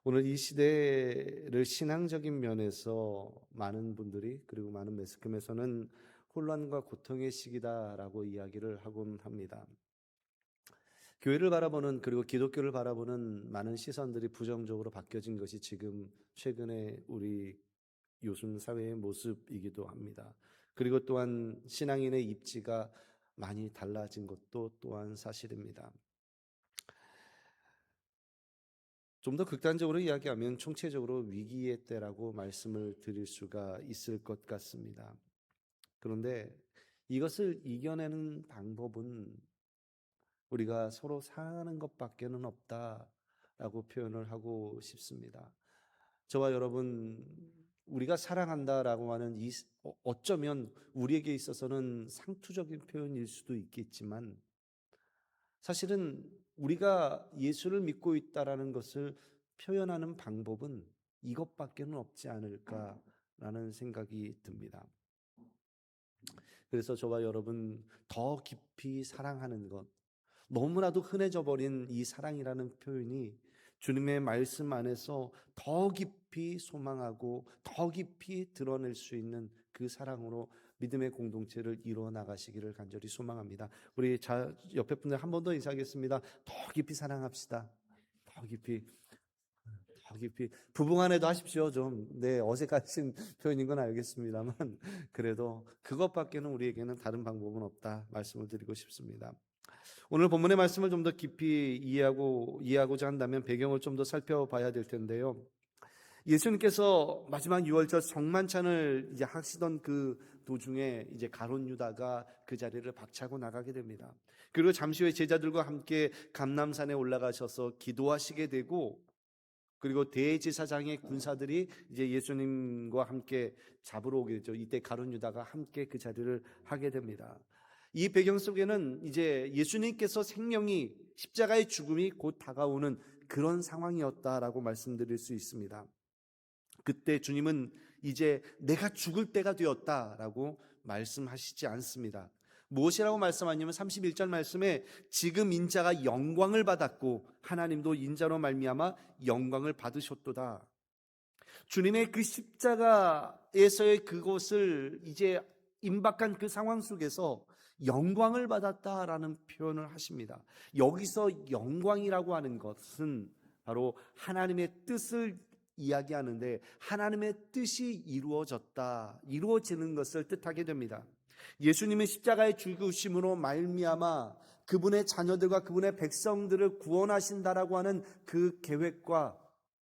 오늘 이 시대를 신앙적인 면에서 많은 분들이, 그리고 많은 매스컴에서는 혼란과 고통의 시기다라고 이야기를 하곤 합니다. 교회를 바라보는, 그리고 기독교를 바라보는 많은 시선들이 부정적으로 바뀌어진 것이 지금 최근에 우리 요즘 사회의 모습이기도 합니다. 그리고 또한 신앙인의 입지가 많이 달라진 것도 또한 사실입니다. 좀 더 극단적으로 이야기하면 총체적으로 위기의 때라고 말씀을 드릴 수가 있을 것 같습니다. 그런데 이것을 이겨내는 방법은 우리가 서로 사랑하는 것밖에는 없다라고 표현을 하고 싶습니다. 저와 여러분, 우리가 사랑한다라고 하는 어쩌면 우리에게 있어서는 상투적인 표현일 수도 있겠지만, 사실은 우리가 예수를 믿고 있다라는 것을 표현하는 방법은 이것밖에는 없지 않을까라는 생각이 듭니다. 그래서 저와 여러분, 더 깊이 사랑하는 것, 너무나도 흔해져 버린 이 사랑이라는 표현이 주님의 말씀 안에서 더 깊이 소망하고 더 깊이 드러낼 수 있는 그 사랑으로 믿음의 공동체를 이루어 나가시기를 간절히 소망합니다. 우리 옆에 분들 한 번 더 인사하겠습니다. 더 깊이 사랑합시다. 더 깊이, 더 깊이. 부부간에도 하십시오. 좀, 네, 어색하신 표현인 건 알겠습니다만, 그래도 그것밖에는 우리에게는 다른 방법은 없다 말씀을 드리고 싶습니다. 오늘 본문의 말씀을 좀 더 깊이 이해하고자 한다면 배경을 좀 더 살펴봐야 될 텐데요. 예수님께서 마지막 유월절 성만찬을 이제 하시던 그 도중에 이제 가룟 유다가 그 자리를 박차고 나가게 됩니다. 그리고 잠시 후에 제자들과 함께 감람산에 올라가셔서 기도하시게 되고, 그리고 대제사장의 군사들이 이제 예수님과 함께 잡으러 오게 되죠. 이때 가룟 유다가 함께 그 자리를 하게 됩니다. 이 배경 속에는 이제 예수님께서 생명이, 십자가의 죽음이 곧 다가오는 그런 상황이었다라고 말씀드릴 수 있습니다. 그때 주님은 이제 내가 죽을 때가 되었다라고 말씀하시지 않습니다. 무엇이라고 말씀하냐면 31절 말씀에 지금 인자가 영광을 받았고 하나님도 인자로 말미암아 영광을 받으셨도다. 주님의 그 십자가에서의 그것을 이제 임박한 그 상황 속에서 영광을 받았다라는 표현을 하십니다. 여기서 영광이라고 하는 것은 바로 하나님의 뜻을 이야기하는데, 하나님의 뜻이 이루어지는 것을 뜻하게 됩니다. 예수님의 십자가의 죽으심으로 말미암아 그분의 자녀들과 그분의 백성들을 구원하신다라고 하는 그 계획과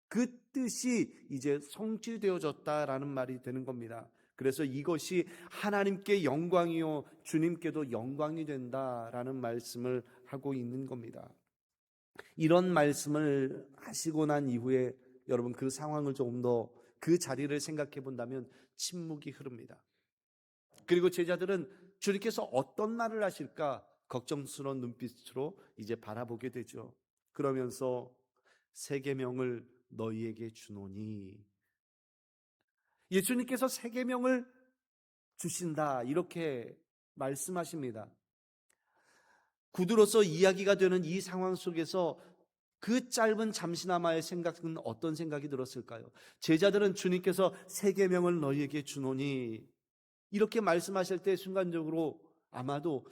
그 뜻이 이제 성취되어졌다라는 말이 되는 겁니다. 그래서 이것이 하나님께 영광이요 주님께도 영광이 된다라는 말씀을 하고 있는 겁니다. 이런 말씀을 하시고 난 이후에 여러분, 그 상황을 조금 더, 그 자리를 생각해 본다면 침묵이 흐릅니다. 그리고 제자들은 주님께서 어떤 말을 하실까 걱정스러운 눈빛으로 이제 바라보게 되죠. 그러면서 새 계명을 너희에게 주노니, 예수님께서 새 계명을 주신다 이렇게 말씀하십니다. 구두로서 이야기가 되는 이 상황 속에서 그 짧은 잠시나마의 생각은 어떤 생각이 들었을까요? 제자들은 주님께서 새 계명을 너희에게 주노니 이렇게 말씀하실 때 순간적으로 아마도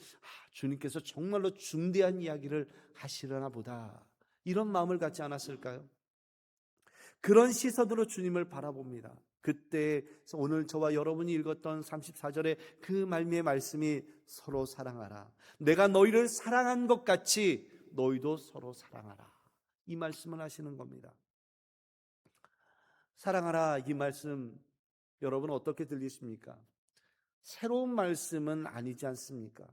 주님께서 정말로 중대한 이야기를 하시려나 보다, 이런 마음을 갖지 않았을까요? 그런 시선으로 주님을 바라봅니다. 그때 오늘 저와 여러분이 읽었던 34절의 그 말미의 말씀이 서로 사랑하라, 내가 너희를 사랑한 것 같이 너희도 서로 사랑하라, 이 말씀을 하시는 겁니다. 사랑하라, 이 말씀 여러분 어떻게 들리십니까? 새로운 말씀은 아니지 않습니까?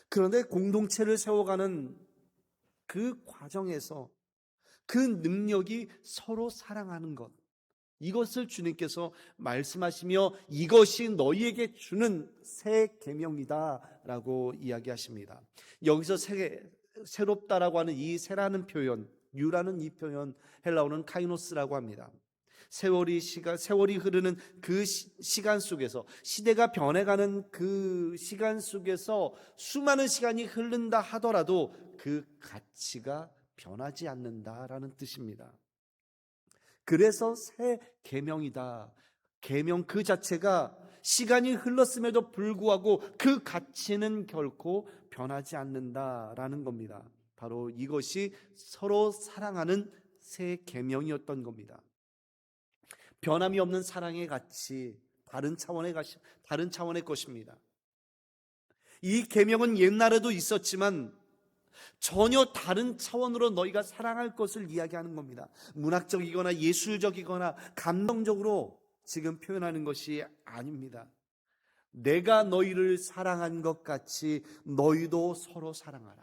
그런데 공동체를 세워가는 그 과정에서 그 능력이 서로 사랑하는 것, 이것을 주님께서 말씀하시며 이것이 너희에게 주는 새 계명이다 라고 이야기하십니다. 여기서 새롭다라고 하는 이 새라는 표현, 뉴라는 이 표현, 헬라어는 카이노스라고 합니다. 세월이 흐르는 그 시간 속에서, 시대가 변해가는 그 시간 속에서 수많은 시간이 흐른다 하더라도 그 가치가 변하지 않는다라는 뜻입니다. 그래서 새 계명이다. 계명 그 자체가 시간이 흘렀음에도 불구하고 그 가치는 결코 변하지 않는다라는 겁니다. 바로 이것이 서로 사랑하는 새 계명이었던 겁니다. 변함이 없는 사랑의 가치, 다른 차원의 것입니다. 이 계명은 옛날에도 있었지만 전혀 다른 차원으로 너희가 사랑할 것을 이야기하는 겁니다. 문학적이거나 예술적이거나 감동적으로 지금 표현하는 것이 아닙니다. 내가 너희를 사랑한 것 같이 너희도 서로 사랑하라.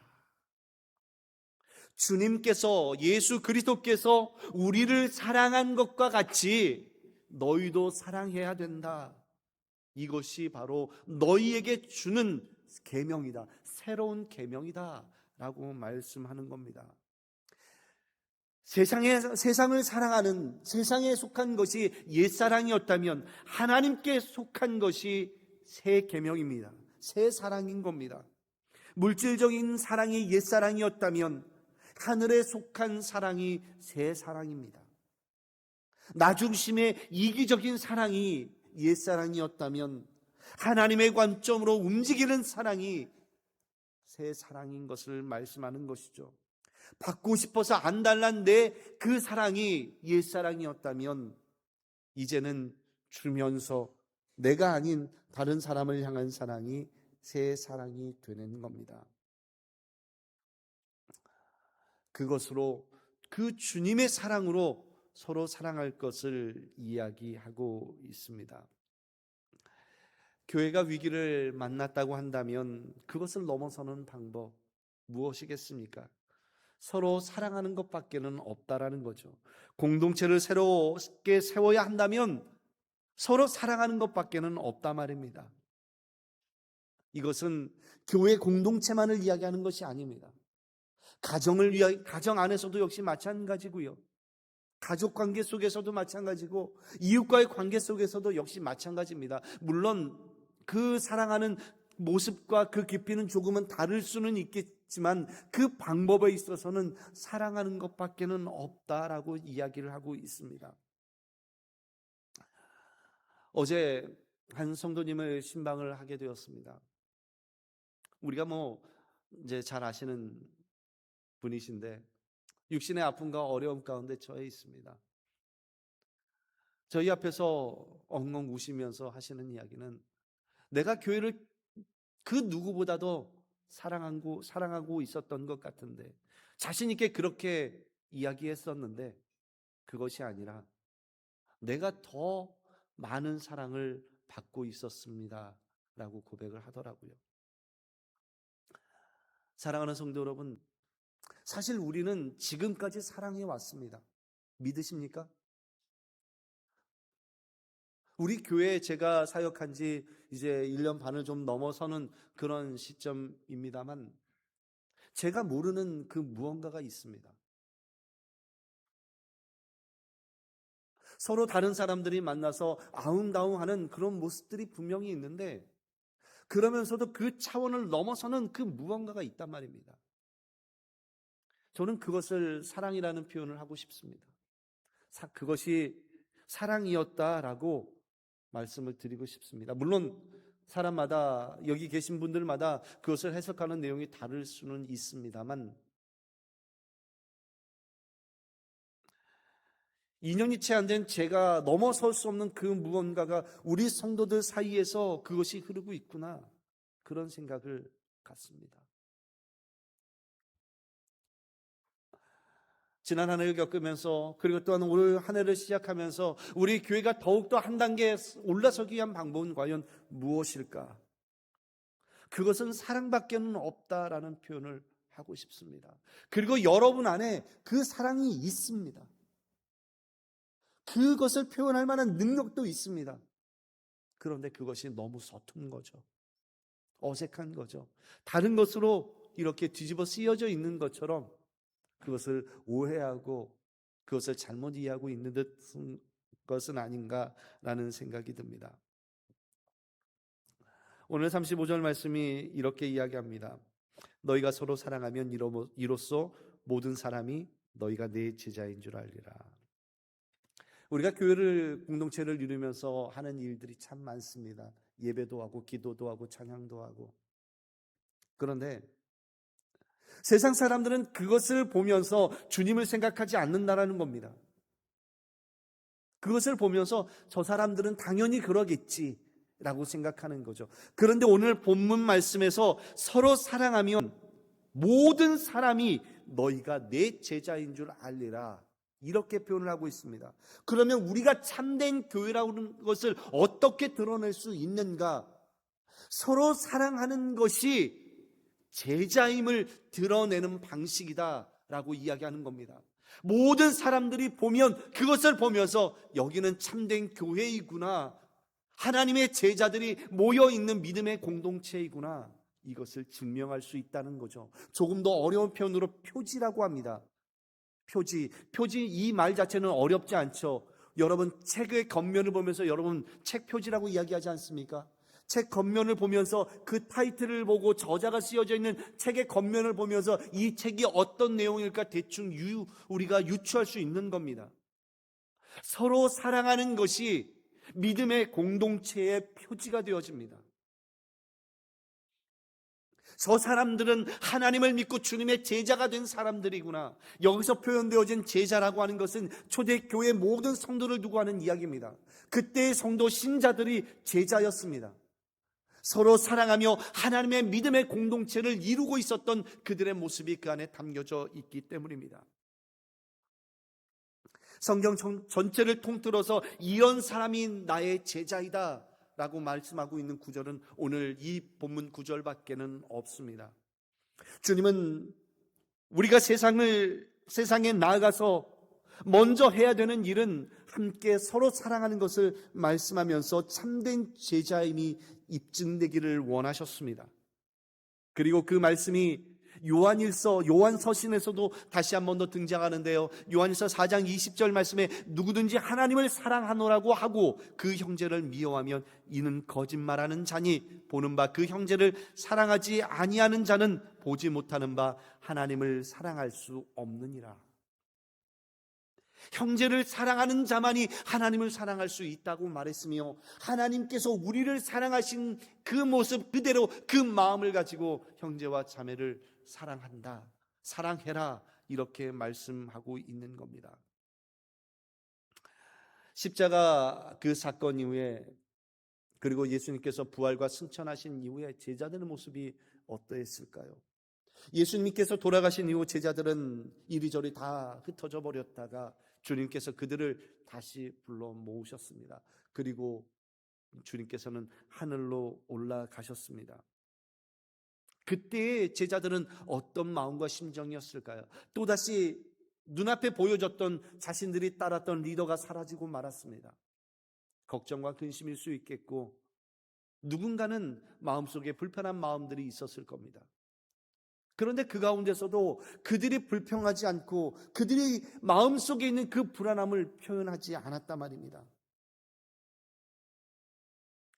주님께서, 예수 그리스도께서 우리를 사랑한 것과 같이 너희도 사랑해야 된다. 이것이 바로 너희에게 주는 계명이다. 새로운 계명이다 라고 말씀하는 겁니다. 세상을 사랑하는, 세상에 속한 것이 옛사랑이었다면 하나님께 속한 것이 새 계명입니다. 새 사랑인 겁니다. 물질적인 사랑이 옛사랑이었다면 하늘에 속한 사랑이 새 사랑입니다. 나 중심의 이기적인 사랑이 옛사랑이었다면 하나님의 관점으로 움직이는 사랑이 새 사랑인 것을 말씀하는 것이죠. 받고 싶어서 안 달란 내 그 사랑이 옛사랑이었다면 이제는 주면서 내가 아닌 다른 사람을 향한 사랑이 새 사랑이 되는 겁니다. 그것으로, 그 주님의 사랑으로 서로 사랑할 것을 이야기하고 있습니다. 교회가 위기를 만났다고 한다면 그것을 넘어서는 방법 무엇이겠습니까? 서로 사랑하는 것밖에는 없다라는 거죠. 공동체를 새롭게 세워야 한다면 서로 사랑하는 것밖에는 없다 말입니다. 이것은 교회 공동체만을 이야기하는 것이 아닙니다. 가정 안에서도 역시 마찬가지고요. 가족 관계 속에서도 마찬가지고 이웃과의 관계 속에서도 역시 마찬가지입니다. 물론 그 사랑하는 모습과 그 깊이는 조금은 다를 수는 있겠지만 그 방법에 있어서는 사랑하는 것밖에는 없다라고 이야기를 하고 있습니다. 어제 한 성도님을 신방을 하게 되었습니다. 우리가 이제 잘 아시는 분이신데 육신의 아픔과 어려움 가운데 처해 있습니다. 저희 앞에서 엉엉 우시면서 하시는 이야기는 내가 교회를 그 누구보다도 사랑하고 있었던 것 같은데, 자신 있게 그렇게 이야기했었는데 그것이 아니라 내가 더 많은 사랑을 받고 있었습니다 라고 고백을 하더라고요. 사랑하는 성도 여러분, 사실 우리는 지금까지 사랑해 왔습니다. 믿으십니까? 우리 교회에 제가 사역한 지 이제 1년 반을 좀 넘어서는 그런 시점입니다만 제가 모르는 그 무언가가 있습니다. 서로 다른 사람들이 만나서 아웅다웅하는 그런 모습들이 분명히 있는데 그러면서도 그 차원을 넘어서는 그 무언가가 있단 말입니다. 저는 그것을 사랑이라는 표현을 하고 싶습니다. 그것이 사랑이었다라고 말씀을 드리고 싶습니다. 물론 사람마다, 여기 계신 분들마다 그것을 해석하는 내용이 다를 수는 있습니다만 2년이 채 안 된 제가 넘어설 수 없는 그 무언가가 우리 성도들 사이에서 그것이 흐르고 있구나, 그런 생각을 갖습니다. 지난 한 해를 겪으면서 그리고 또한 올 한 해를 시작하면서 우리 교회가 더욱더 한 단계 올라서기 위한 방법은 과연 무엇일까? 그것은 사랑밖에는 없다라는 표현을 하고 싶습니다. 그리고 여러분 안에 그 사랑이 있습니다. 그것을 표현할 만한 능력도 있습니다. 그런데 그것이 너무 서툰 거죠. 어색한 거죠. 다른 것으로 이렇게 뒤집어 쓰여져 있는 것처럼 그것을 오해하고 그것을 잘못 이해하고 있는 것은 아닌가라는 생각이 듭니다. 오늘 35절 말씀이 이렇게 이야기합니다. 너희가 서로 사랑하면 이로써 모든 사람이 너희가 내 제자인 줄 알리라. 우리가 교회를 공동체를 이루면서 하는 일들이 참 많습니다. 예배도 하고 기도도 하고 찬양도 하고. 그런데 세상 사람들은 그것을 보면서 주님을 생각하지 않는다라는 겁니다. 그것을 보면서 저 사람들은 당연히 그러겠지라고 생각하는 거죠. 그런데 오늘 본문 말씀에서 서로 사랑하면 모든 사람이 너희가 내 제자인 줄 알리라, 이렇게 표현을 하고 있습니다. 그러면 우리가 참된 교회라는 것을 어떻게 드러낼 수 있는가? 서로 사랑하는 것이 제자임을 드러내는 방식이다라고 이야기하는 겁니다. 모든 사람들이 보면 그것을 보면서 여기는 참된 교회이구나, 하나님의 제자들이 모여있는 믿음의 공동체이구나, 이것을 증명할 수 있다는 거죠. 조금 더 어려운 표현으로 표지라고 합니다. 표지 이 말 자체는 어렵지 않죠. 여러분 책의 겉면을 보면서 여러분 책 표지라고 이야기하지 않습니까? 책 겉면을 보면서 그 타이틀을 보고 저자가 쓰여져 있는 책의 겉면을 보면서 이 책이 어떤 내용일까 대충 우리가 유추할 수 있는 겁니다. 서로 사랑하는 것이 믿음의 공동체의 표지가 되어집니다. 저 사람들은 하나님을 믿고 주님의 제자가 된 사람들이구나. 여기서 표현되어진 제자라고 하는 것은 초대교회 모든 성도를 두고 하는 이야기입니다. 그때의 성도 신자들이 제자였습니다. 서로 사랑하며 하나님의 믿음의 공동체를 이루고 있었던 그들의 모습이 그 안에 담겨져 있기 때문입니다. 성경 전체를 통틀어서 이런 사람이 나의 제자이다 라고 말씀하고 있는 구절은 오늘 이 본문 구절밖에는 없습니다. 주님은 우리가 세상에 나아가서 먼저 해야 되는 일은 함께 서로 사랑하는 것을 말씀하면서 참된 제자임이 입증되기를 원하셨습니다. 그리고 그 말씀이 요한서신에서도 다시 한 번 더 등장하는데요. 요한일서 4장 20절 말씀에 누구든지 하나님을 사랑하노라고 하고 그 형제를 미워하면 이는 거짓말하는 자니 보는 바 그 형제를 사랑하지 아니하는 자는 보지 못하는 바 하나님을 사랑할 수 없느니라. 형제를 사랑하는 자만이 하나님을 사랑할 수 있다고 말했으며, 하나님께서 우리를 사랑하신 그 모습 그대로 그 마음을 가지고 형제와 자매를 사랑한다, 사랑해라, 이렇게 말씀하고 있는 겁니다. 십자가 그 사건 이후에, 그리고 예수님께서 부활과 승천하신 이후에 제자들의 모습이 어떠했을까요? 예수님께서 돌아가신 이후 제자들은 이리저리 다 흩어져 버렸다가 주님께서 그들을 다시 불러 모으셨습니다. 그리고 주님께서는 하늘로 올라가셨습니다. 그때의 제자들은 어떤 마음과 심정이었을까요? 또다시 눈앞에 보여졌던 자신들이 따랐던 리더가 사라지고 말았습니다. 걱정과 근심일 수 있겠고, 누군가는 마음속에 불편한 마음들이 있었을 겁니다. 그런데 그 가운데서도 그들이 불평하지 않고 그들이 마음속에 있는 그 불안함을 표현하지 않았단 말입니다.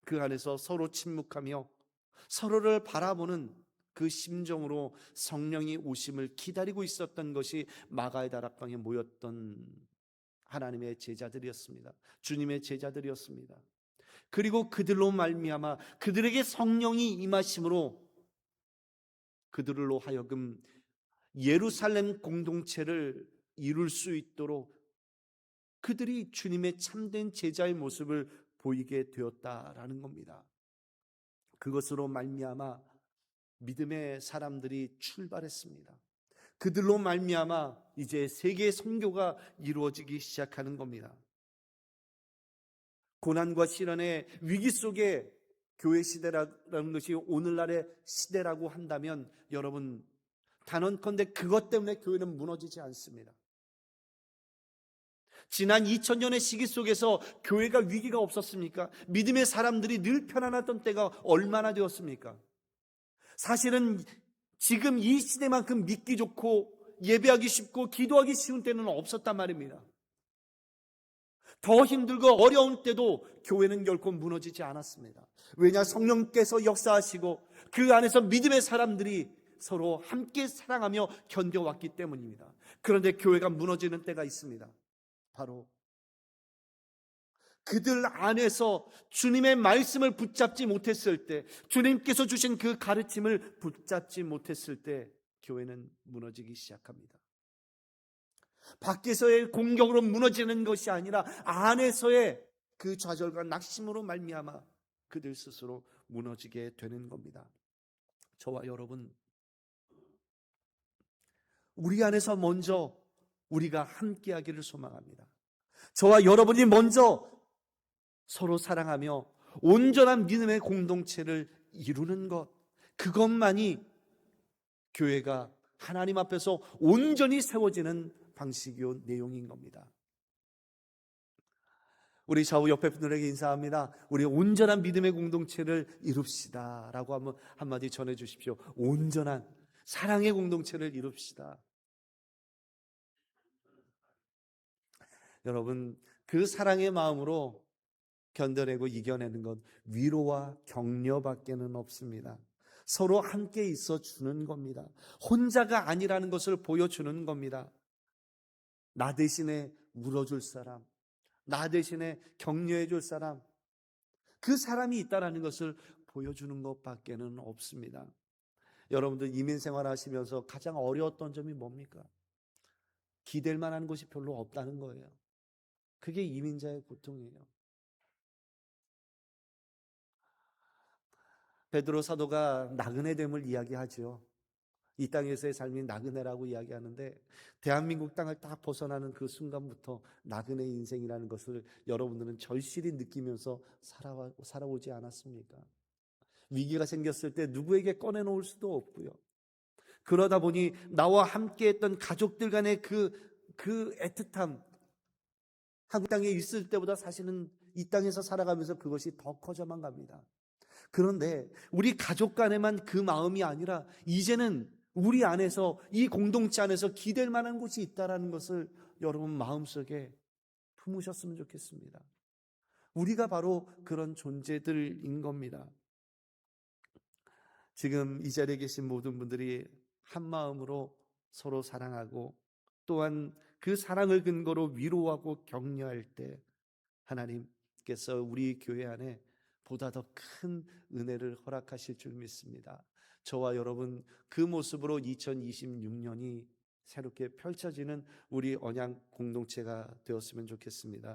그 안에서 서로 침묵하며 서로를 바라보는 그 심정으로 성령이 오심을 기다리고 있었던 것이 마가의 다락방에 모였던 하나님의 제자들이었습니다. 주님의 제자들이었습니다. 그리고 그들로 말미암아 그들에게 성령이 임하심으로 그들로 하여금 예루살렘 공동체를 이룰 수 있도록 그들이 주님의 참된 제자의 모습을 보이게 되었다라는 겁니다. 그것으로 말미암아 믿음의 사람들이 출발했습니다. 그들로 말미암아 이제 세계 선교가 이루어지기 시작하는 겁니다. 고난과 시련의 위기 속에 교회 시대라는 것이 오늘날의 시대라고 한다면 여러분, 단언컨대 그것 때문에 교회는 무너지지 않습니다. 지난 2000년의 시기 속에서 교회가 위기가 없었습니까? 믿음의 사람들이 늘 편안했던 때가 얼마나 되었습니까? 사실은 지금 이 시대만큼 믿기 좋고 예배하기 쉽고 기도하기 쉬운 때는 없었단 말입니다. 더 힘들고 어려운 때도 교회는 결코 무너지지 않았습니다. 왜냐? 성령께서 역사하시고 그 안에서 믿음의 사람들이 서로 함께 사랑하며 견뎌왔기 때문입니다. 그런데 교회가 무너지는 때가 있습니다. 바로 그들 안에서 주님의 말씀을 붙잡지 못했을 때, 주님께서 주신 그 가르침을 붙잡지 못했을 때 교회는 무너지기 시작합니다. 밖에서의 공격으로 무너지는 것이 아니라 안에서의 그 좌절과 낙심으로 말미암아 그들 스스로 무너지게 되는 겁니다. 저와 여러분, 우리 안에서 먼저 우리가 함께하기를 소망합니다. 저와 여러분이 먼저 서로 사랑하며 온전한 믿음의 공동체를 이루는 것, 그것만이 교회가 하나님 앞에서 온전히 세워지는 방식이요 내용인 겁니다. 우리 좌우 옆에 분들에게 인사합니다. 우리 온전한 믿음의 공동체를 이룹시다 라고 한마디 전해주십시오. 온전한 사랑의 공동체를 이룹시다. 여러분, 그 사랑의 마음으로 견뎌내고 이겨내는 것, 위로와 격려밖에는 없습니다. 서로 함께 있어 주는 겁니다. 혼자가 아니라는 것을 보여주는 겁니다. 나 대신에 물어줄 사람, 나 대신에 격려해 줄 사람, 그 사람이 있다는 것을 보여주는 것밖에는 없습니다. 여러분들 이민 생활하시면서 가장 어려웠던 점이 뭡니까? 기댈 만한 곳이 별로 없다는 거예요. 그게 이민자의 고통이에요. 베드로 사도가 나그네됨을 이야기하죠. 이 땅에서의 삶이 나그네라고 이야기하는데, 대한민국 땅을 딱 벗어나는 그 순간부터 나그네 인생이라는 것을 여러분들은 절실히 느끼면서 살아오지 않았습니까? 위기가 생겼을 때 누구에게 꺼내놓을 수도 없고요. 그러다 보니 나와 함께했던 가족들 간의 그 애틋함, 한국 땅에 있을 때보다 사실은 이 땅에서 살아가면서 그것이 더 커져만 갑니다. 그런데 우리 가족 간에만 그 마음이 아니라 이제는 우리 안에서, 이 공동체 안에서 기댈 만한 곳이 있다는 것을 여러분 마음속에 품으셨으면 좋겠습니다. 우리가 바로 그런 존재들인 겁니다. 지금 이 자리에 계신 모든 분들이 한 마음으로 서로 사랑하고, 또한 그 사랑을 근거로 위로하고 격려할 때 하나님께서 우리 교회 안에 보다 더 큰 은혜를 허락하실 줄 믿습니다. 저와 여러분, 그 모습으로 2026년이 새롭게 펼쳐지는 우리 언약 공동체가 되었으면 좋겠습니다.